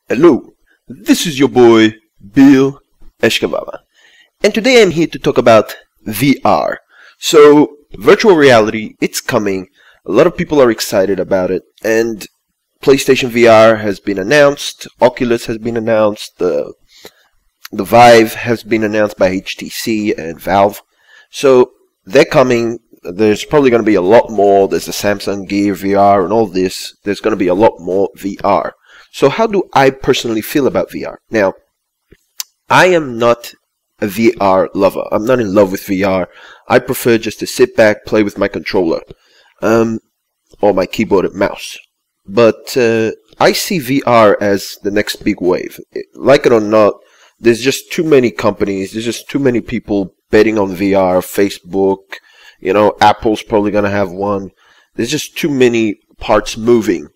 Hello, this is your boy Bill Eshkavava, and today I'm here to talk about VR. So, virtual reality, it's coming. A lot of people are excited about it, and PlayStation VR has been announced, Oculus has been announced, the Vive has been announced by HTC and Valve. So, they're coming. There's probably going to be a lot more. There's the Samsung Gear VR and all this. There's going to be a lot more VR. So how do I personally feel about VR? Now, I am not a VR lover. I'm not in love with VR. I prefer just to sit back, play with my controller, or my keyboard and mouse. But I see VR as the next big wave. Like it or not, there's just too many companies. There's just too many people betting on VR. Facebook, Apple's probably going to have one. There's just too many parts moving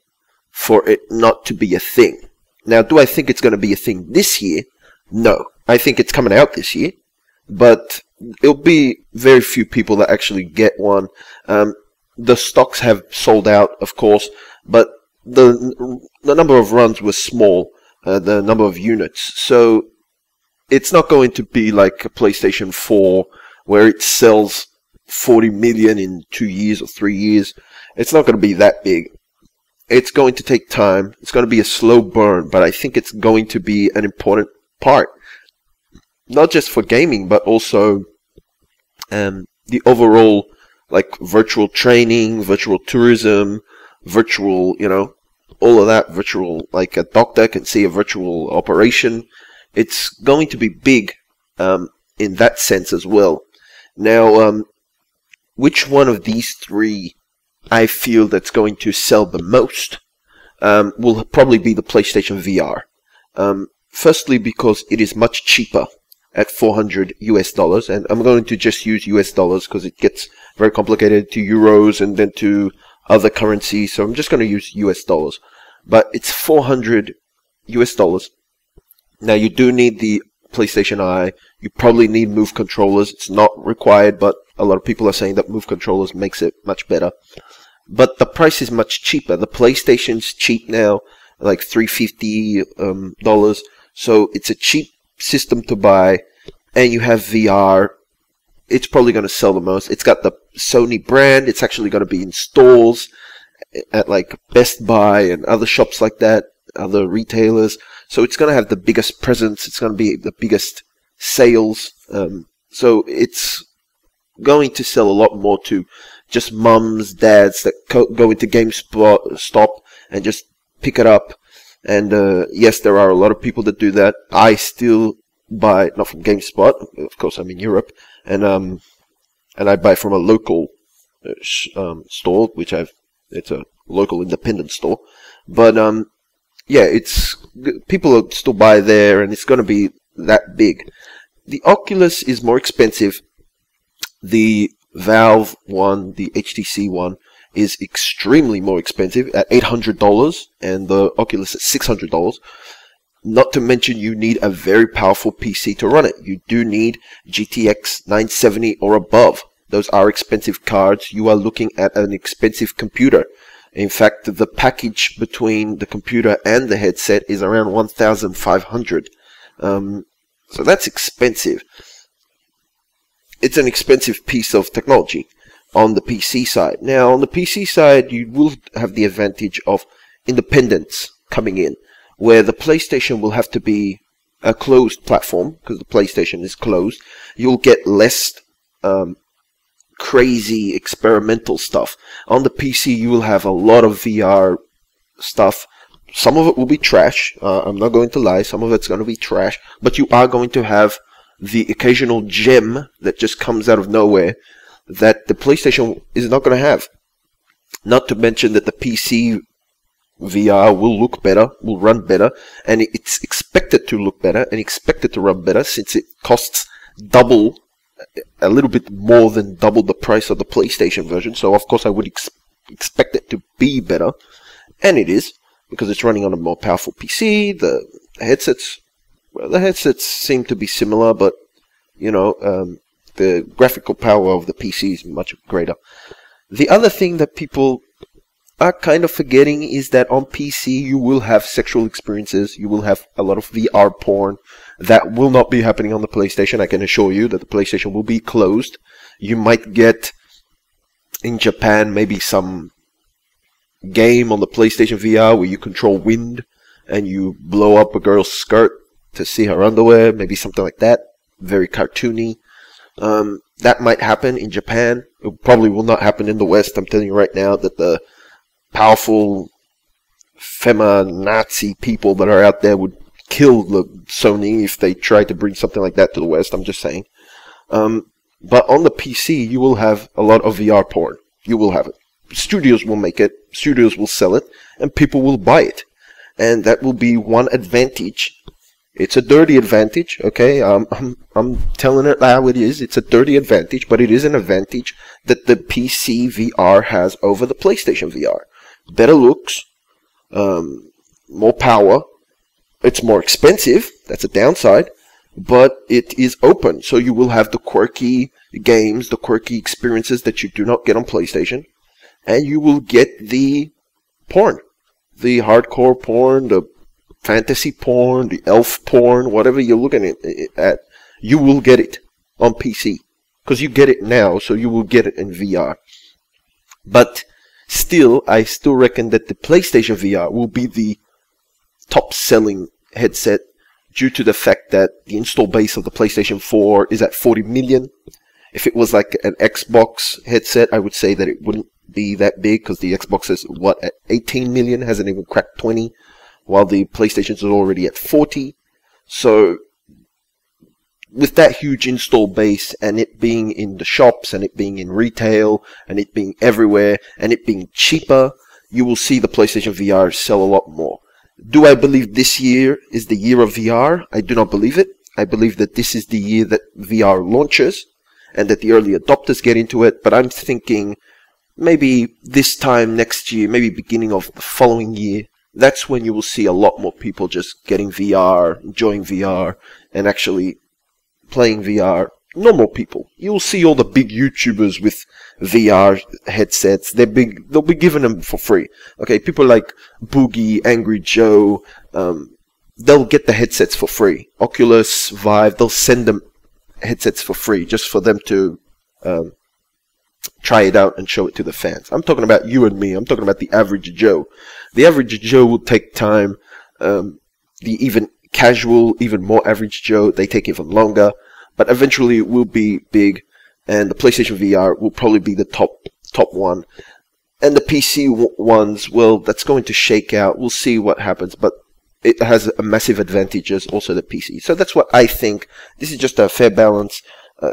for it not to be a thing. Now, do I think it's going to be a thing this year? No. I think it's coming out this year, but it'll be very few people that actually get one. The stocks have sold out, of course, but the number of runs was small, the number of units. So it's not going to be like a PlayStation 4 where it sells 40 million in 2 years or 3 years. It's not going to be that big. It's going to take time. It's going to be a slow burn, but I think it's going to be an important part, not just for gaming, but also the overall, like, virtual training, virtual tourism, virtual, all of that virtual, like a doctor can see a virtual operation. It's going to be big in that sense as well. Now, which one of these three I feel that's going to sell the most will probably be the PlayStation VR. Firstly, because it is much cheaper at $400 US, and I'm going to just use US dollars because it gets very complicated to euros and then to other currencies, so I'm just going to use US dollars. But it's $400 US. Now, you do need the PlayStation Eye. You probably need Move controllers. It's not required, but a lot of people are saying that Move controllers makes it much better. But the price is much cheaper. The PlayStation's cheap now, like $350. So it's a cheap system to buy, and you have VR. It's probably going to sell the most. It's got the Sony brand. It's actually going to be in stores at like Best Buy and other shops like that, other retailers. So it's going to have the biggest presence. It's going to be the biggest sales. So it's going to sell a lot more to just mums, dads that go into GameStop and just pick it up. And yes, there are a lot of people that do that. I still buy, not from GameSpot, of course I'm in Europe, and I buy from a local store, it's a local independent store. But yeah, people still buy there, and it's going to be that big. The Oculus is more expensive. The Valve one, the HTC one, is extremely more expensive at $800, and the Oculus at $600. Not to mention, you need a very powerful PC to run it. You do need GTX 970 or above. Those are expensive cards. You are looking at an expensive computer. In fact, the package between the computer and the headset is around $1,500. So that's expensive. It's an expensive piece of technology on the PC side. Now, on the PC side, you will have the advantage of independence coming in, where the PlayStation will have to be a closed platform, because the PlayStation is closed. You'll get less crazy experimental stuff. On the PC, you will have a lot of VR stuff. Some of it will be trash. I'm not going to lie. Some of it's going to be trash. But you are going to have the occasional gem that just comes out of nowhere that the PlayStation is not going to have. Not to mention that the PC VR will look better, will run better, and it's expected to look better and expected to run better since it costs double, a little bit more than double the price of the PlayStation version. So of course I would expect it to be better, and it is, because it's running on a more powerful PC. The headsets seem to be similar, but the graphical power of the PC is much greater. The other thing that people are kind of forgetting is that on PC you will have sexual experiences, you will have a lot of VR porn. That will not be happening on the PlayStation. I can assure you that the PlayStation will be closed. You might get, in Japan, maybe some game on the PlayStation VR where you control wind and you blow up a girl's skirt to see her underwear, maybe something like that. Very cartoony. That might happen in Japan. It probably will not happen in the West. I'm telling you right now that the powerful Nazi people that are out there would kill the Sony if they tried to bring something like that to the West. I'm just saying. But on the PC, you will have a lot of VR porn. You will have it. Studios will make it. Studios will sell it, and people will buy it. And that will be one advantage. It's a dirty advantage, okay? I'm telling it how it is. It's a dirty advantage, but it is an advantage that the PC VR has over the PlayStation VR. Better looks, more power. It's more expensive. That's a downside. But it is open, so you will have the quirky games, the quirky experiences that you do not get on PlayStation. And you will get the porn. The hardcore porn, the fantasy porn, the elf porn, whatever you're looking at, you will get it on PC. Because you get it now, so you will get it in VR. But still, I still reckon that the PlayStation VR will be the top-selling headset due to the fact that the install base of the PlayStation 4 is at 40 million. If it was like an Xbox headset, I would say that it wouldn't be that big because the Xbox is, what, at 18 million, hasn't even cracked 20, while the PlayStation is already at 40. So, with that huge install base and it being in the shops and it being in retail and it being everywhere and it being cheaper, you will see the PlayStation VR sell a lot more. Do I believe this year is the year of VR? I do not believe it. I believe that this is the year that VR launches and that the early adopters get into it, but I'm thinking maybe this time next year, maybe beginning of the following year, that's when you will see a lot more people just getting VR, enjoying VR, and actually playing VR. Normal people. You'll see all the big YouTubers with VR headsets. They'll be giving them for free. Okay, people like Boogie, Angry Joe, they'll get the headsets for free. Oculus, Vive, they'll send them headsets for free just for them to try it out and show it to the fans. I'm talking about you and me. I'm talking about the average Joe. The average Joe will take time. The even casual, even more average Joe, they take even longer. But eventually it will be big, and the PlayStation VR will probably be the top one. And the PC ones, well, that's going to shake out. We'll see what happens, but it has a massive advantages, also the PC. So that's what I think. This is just a fair balance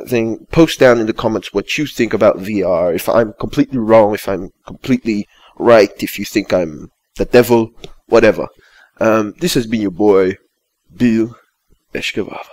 thing. Post down in the comments what you think about VR. If I'm completely wrong, if I'm completely right, if you think I'm the devil, whatever. This has been your boy, Bill Eshkavava.